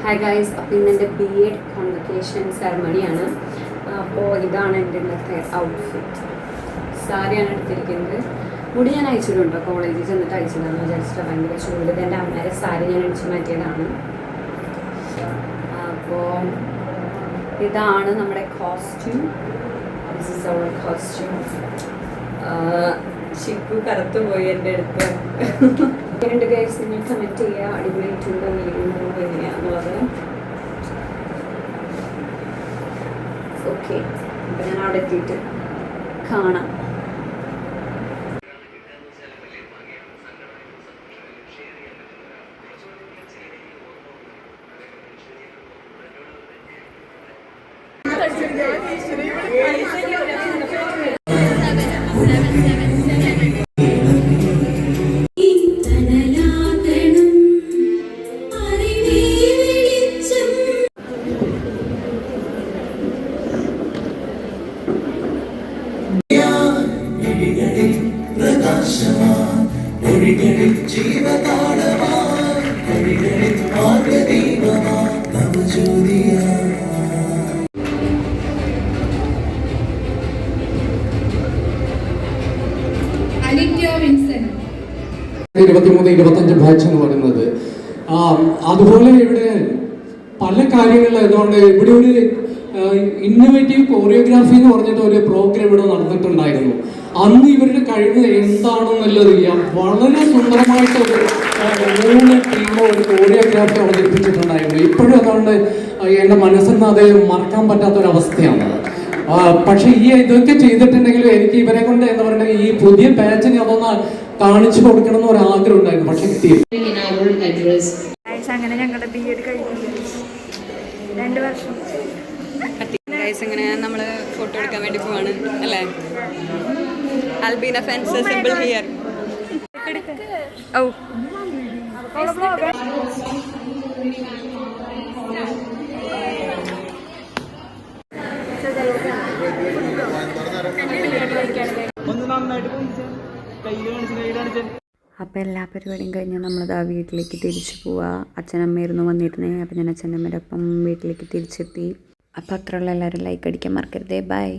Hi guys, അപ്പോൾ ഇന്ന് എൻ്റെ BEd കോൺവൊക്കേഷൻ സെറമണിയാണ്. അപ്പോൾ ഇതാണ് എൻ്റെ ഇന്നത്തെ ഔട്ട്ഫിറ്റ്. സാരിയാണ് എടുത്തിരിക്കുന്നത്. മുടി ഞാൻ അയച്ചിട്ടുണ്ടോ, കോളേജിൽ ചെന്നിട്ട് അയച്ചിട്ടുണ്ടെന്ന് വിചാരിച്ചിട്ട് ഭയങ്കര ചൂട്. എൻ്റെ അമ്മയുടെ സാരി ഞാൻ അടിച്ചു മാറ്റിയതാണ്. അപ്പോൾ ഇതാണ് നമ്മുടെ costume. This is our costume. Chikku കറുത്തു പോയി എൻ്റെ അടുത്ത്. രണ്ട് ഗൈസ് നിങ്ങൾ കമൻറ്റ് ചെയ്യുക, അടിപൊളിയായിട്ടുണ്ടോ ഇല്ലെങ്കിലോ എങ്ങനെയാണെന്നുള്ളത്. ഓക്കെ, അപ്പം ഞാൻ അവിടെ എത്തിയിട്ട് കാണാം. ബാച്ച് എന്ന് പറയുന്നത് അതുപോലെ ഇവിടെ പല കാര്യങ്ങളിൽ അതുകൊണ്ട് ഇവിടെ ഒരു ഇന്നോവേറ്റീവ് കോറിയോഗ്രാഫി എന്ന് പറഞ്ഞിട്ട് ഒരു പ്രോഗ്രാം ഇവിടെ നടന്നിട്ടുണ്ടായിരുന്നു. അന്ന് ഇവരുടെ കഴിവ് എന്താണെന്നുള്ളത് വളരെ സുന്ദരമായിട്ട് ഒരു ടീമോ ഒരു കോറിയോഗ്രാഫി അവതരിപ്പിച്ചിട്ടുണ്ടായിരുന്നു. ഇപ്പോഴും അതുകൊണ്ട് എൻ്റെ മനസ്സിൽ അത് മറക്കാൻ പറ്റാത്തൊരവസ്ഥയാണ്. പക്ഷെ ഇതൊക്കെ ചെയ്തിട്ടുണ്ടെങ്കിലും എനിക്ക് ഇവരെ കൊണ്ട് എന്താ പറയുക, ഈ പുതിയ ബാച്ചിന് അതൊന്ന് കാണിച്ചു കൊടുക്കണം എന്ന് ഒരു ആഗ്രഹം ഉണ്ടായിരുന്നു. പക്ഷെ അങ്ങനെ ഞങ്ങളുടെ BEd കഴിഞ്ഞു 2 വർഷം. ഇങ്ങനെ നമ്മൾ ഫോട്ടോ എടുക്കാൻ വേണ്ടി പോവാണ് അല്ലേ? Albina fans simple here. ഓ അപ്പോൾ എല്ലാ പരിപാടിയും കഴിഞ്ഞ് നമ്മളത് ആ വീട്ടിലേക്ക് തിരിച്ചു പോവുക. അച്ഛനമ്മയായിരുന്നു വന്നിരുന്നേ. അപ്പോൾ ഞാൻ അച്ഛനമ്മയുടെ ഒപ്പം വീട്ടിലേക്ക് തിരിച്ചെത്തി. അപ്പോൾ അത്രയുള്ള എല്ലാവരും ലൈക്ക് അടിക്കാൻ മറക്കരുതേ. ബൈ.